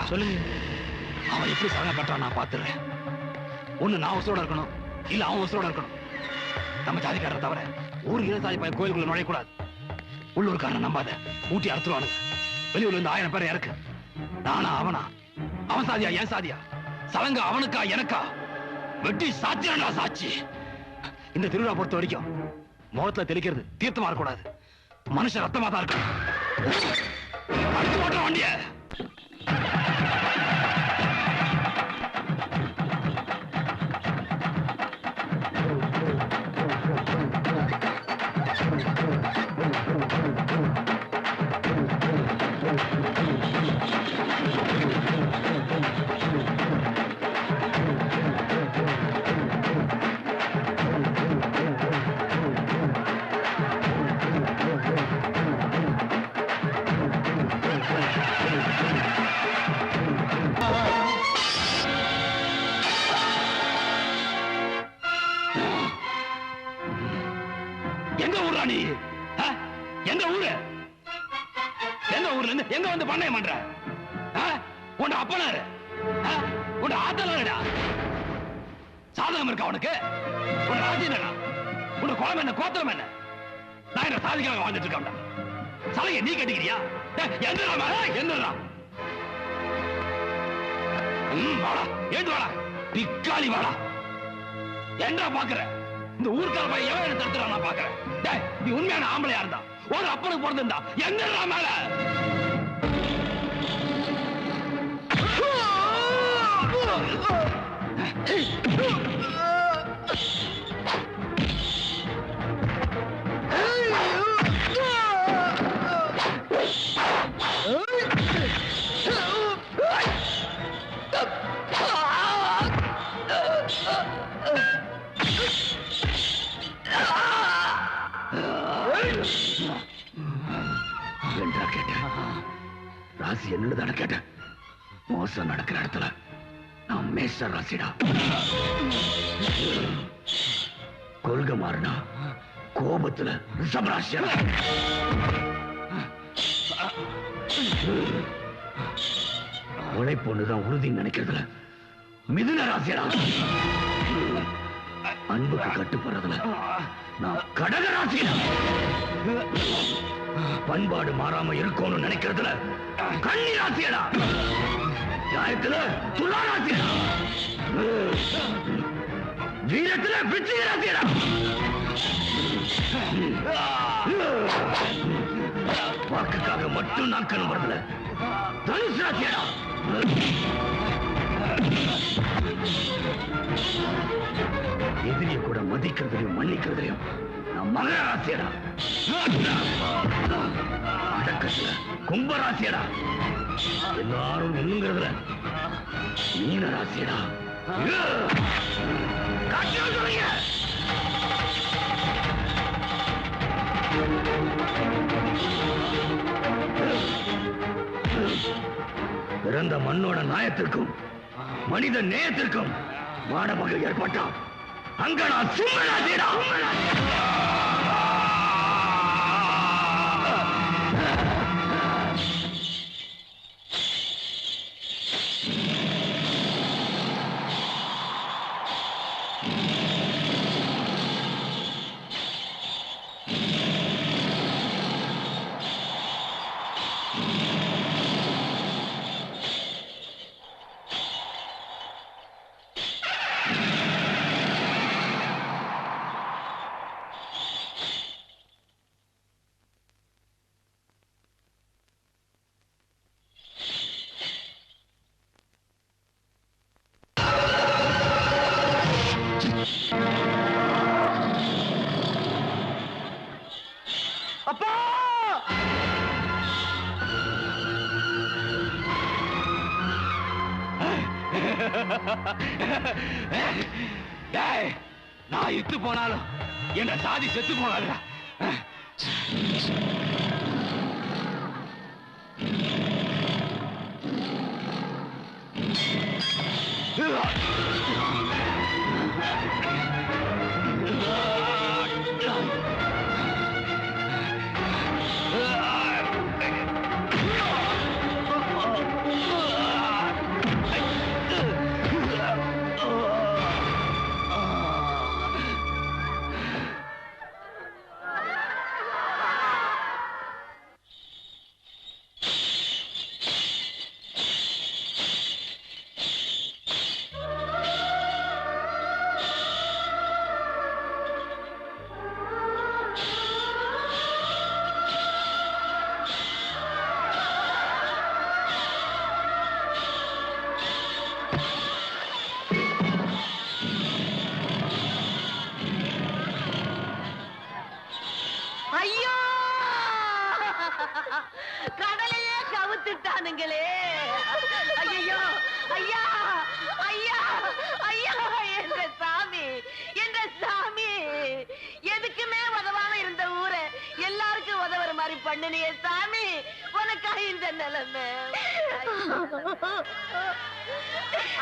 சொல்லுங்க. அவன் எப்படி சரண கட்டுறான் நான் பாத்துறேன். ஒண்ணு நான் உசரோட இருக்கணும், இல்ல அவன் உசரோட இருக்கணும். நம்ம ஜாதிக்காரரை தவிர ஊர் இனசாதி பையன் கோயிலுக்குள்ள நுழையக்கூடாது. உள்ளூர்காரன் நம்பாத, ஊட்டி அறுத்துருவானுங்க. வெளியூர்ல இருந்து 1000 பேர் இறக்கு. நானா அவனா? அவன் சாதியா என் சாதியா? சலங்க அவனுக்கா எனக்கா? வெட்டி சாட்சியா சாட்சி. இந்த திருவிழா பொறுத்த வரைக்கும் முகத்துல தெளிக்கிறது தீர்த்தமா இருக்கக்கூடாது, மனுஷ ரத்தமா தான் இருக்கு. அடுத்து ஓட்ட வண்டிய எங்க வந்து பண்ணையம் பண்ற? உன் அப்பனாரு உன் ஆத்தலாடா சாதகம் இருக்கா உனக்கு? உன் ராஜ்யம் என்ன? உன் குளம் என்ன? கோத்திரம் என்ன? நான் என்ன சாதிக்காக வாழ்ந்துட்டு இருக்கா? சலையை நீ கட்டிக்கிறியா? என்னடா வாடா, ஏண்டு வாடா, பிக்காளி வாடா. என்ன பாக்குற? இந்த ஊர்க்கார பையன் எவன் தடுத்துறான் நான் பாக்குறேன். நீ உண்மையான ஆம்பளையா இருந்தா, ஒரு அப்பனுக்கு பிறந்திருந்தா என்னடா மேல ராசி என்னதான கேட்டேன். மோசம் நடக்கிற இடத்துல நான் மேஷ ராசிடா. கொள்கை மாறினா கோபத்துல ரிஷபராசியா. உழைப்பொண்ணுதான் உறுதின்னு நினைக்கிறதுல மிதுன ராசிடா. அன்புக்கு கட்டுப்படுறதுல நான் கடக ராசிடா. பண்பாடு மாறாம இருக்கணும்னு நினைக்கிறதுல கன்னி ராசியடா. நியாயத்துல துலா ராசியடா. வீரத்துல விருச்சிக ராசியடா. வாக்குக்காக மட்டும் நாக்கணும் வரதுல தனுஷ் ராசியடா. எதிரிய கூட மதிக்கிறதுலையும் மன்னிக்கிறதுலையும் நான் மகர ராசியடா. அடக்கத்துல கும்பராசியடா. எல்லாரும் என்னங்கிறதுல மீன ராசியடா. பிறந்த மண்ணோட நியாயத்திற்கும் மனித நேயத்திற்கும் மாடமாக ஏற்பட்டா அங்க நான் சும்மராசியடா. நான் இத்து போனாலும் என்ன சாதி செத்து போனால. பண்ணலையே சாமி, உனக்கா இந்த நிலைமை?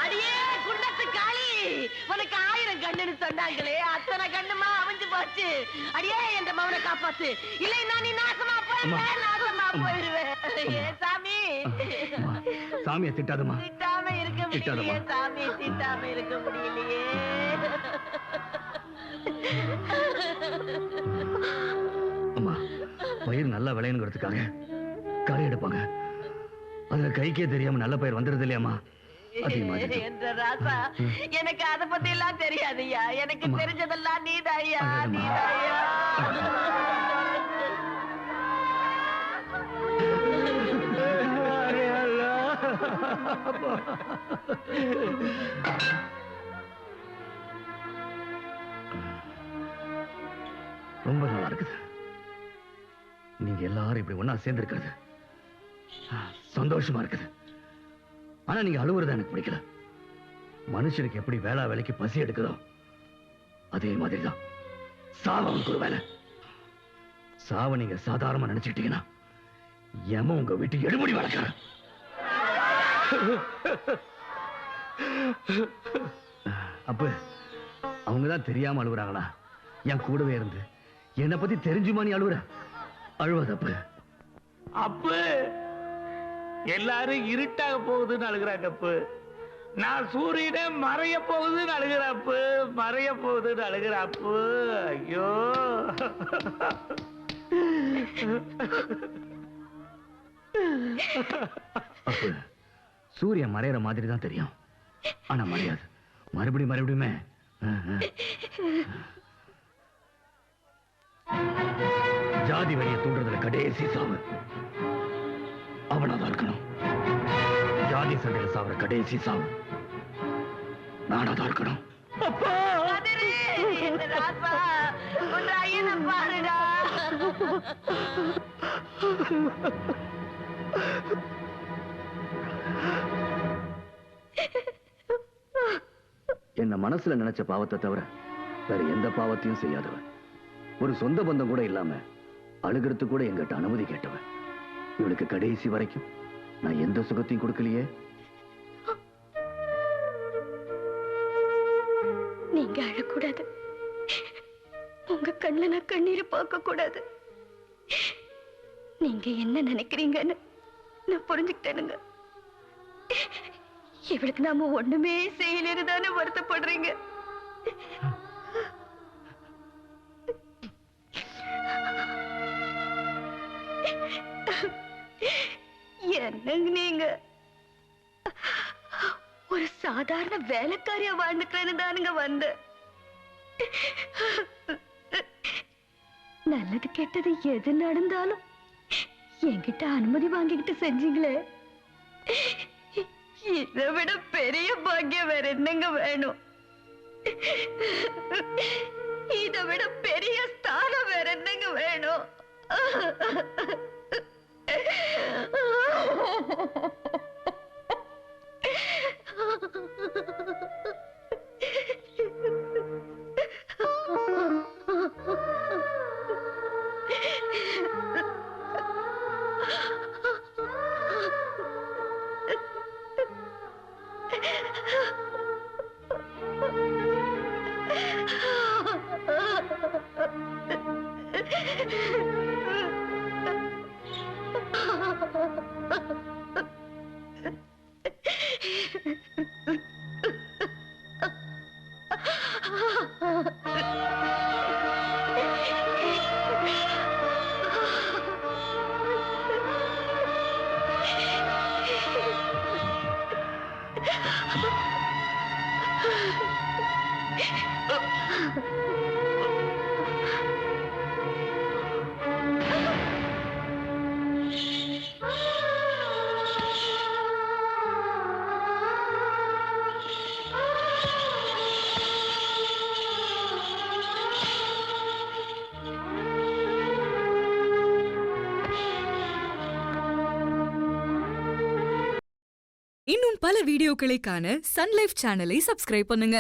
அடியே குண்டத்து காளி, உனக்கு 1000 கண்ணுன்னு சொன்னாங்களே, அத்தனை கண்ணுமா அமைஞ்சு போச்சு. அடியே என்ற மவனை காப்பாத்து, இல்லைன்னா நீ நாசமா போயிருவேன், நாசமா போயிருவேன். ஏன் சாமி? சாமியை திட்டாதம்மா. திட்டாம இருக்க முடியலையே சாமி, திட்டாம இருக்க முடியலையே. அம்மா, பயிர் நல்லா விளையணுங்கிறதுக்காக களை எடுப்பாங்க. அதுல கைக்கே தெரியாம நல்ல பயிர் வந்துருது இல்லையாம்மா? என்ற ராசா, எனக்கு அத பத்தி எல்லாம் தெரியாதுய்யா. எனக்கு தெரிஞ்சதெல்லாம் நீதாய்யா, நீதாய்யா. ரொம்ப நல்லா இருக்குது. நீங்க எல்லாரும் இப்படி ஒன்னா சேர்ந்து இருக்கிறது சந்தோஷமா இருக்குது. ஆனா நீங்க அழுவுறது எனக்கு பிடிக்கல. மனுஷனுக்கு எப்படி வேளா வேலைக்கு பசி எடுக்குதோ அதே மாதிரிதான் சாவனுக்கு ஒரு வேலை. சாவ நீங்க சாதாரணமா நினைச்சுக்கிட்டீங்கன்னா ஏமா உங்க வீட்டு எடுபடி வளர்க்க. அப்ப அவங்கதான் தெரியாம அழுகுறாங்களா? என் கூடவே இருந்து என்னை பத்தி தெரிஞ்சுமா நீ அழுகுற? அழுவதப்பு அப்பு எல்லாரும் இருட்டாக போகுதுன்னு அழுகிறாங்க. அப்பு நான் சூரியனே மறைய போகுதுன்னு அழுகிறாப்பு, மறைய போகுதுன்னு அழுகிறாப்பு. ஐயோ, அப்பு சூரியன் மறையிற மாதிரி தான் தெரியும், ஆனா மறையாது. மறுபடியுமே ஜாதி வழியை தூண்டுறதுல கடைசி சாவு அவனாதான் இருக்கணும். ஜாதி சண்டையில சாவுற கடைசி சாவு நானாதான் இருக்கணும். என்ன மனசுல நினைச்ச பாவத்தை தவிர வேற எந்த பாவத்தையும் செய்யாதவன், ஒரு சொந்த பந்தம் கூட இல்லாம அழுகிறது கூட எங்கிட்ட அனுமதி கேட்டவன். இவளுக்கு கடைசி வரைக்கும் நான் எந்த சுகத்தையும் கொடுக்கலையே. நீங்க அழக்கூடாது, உங்க கண்ணுல நான் கண்ணீர் பார்க்க கூடாது. நீங்க என்ன நினைக்கிறீங்கன்னு நான் புரிஞ்சுக்கிட்டேனுங்க. இவளுக்கு நாம ஒண்ணுமே செய்யலதானே வருத்தப்படுறீங்க. என்னங்க நீங்க ஒரு சாதாரண வேலைக்காரியா வாழ்ந்துக்கிறேன்னு தானுங்க வந்த. நல்லது கெட்டது எது நடந்தாலும் என்கிட்ட அனுமதி வாங்கிக்கிட்டு செஞ்சீங்களே, இதை விட பெரிய பாக்கியம் வேற என்னங்க வேணும்? இதை விட பெரிய ஸ்தானம் வேற என்னங்க வேணும்? இன்னும் பல வீடியோக்களை காண சன் லைஃப் சேனலை சப்ஸ்கிரைப் பண்ணுங்க.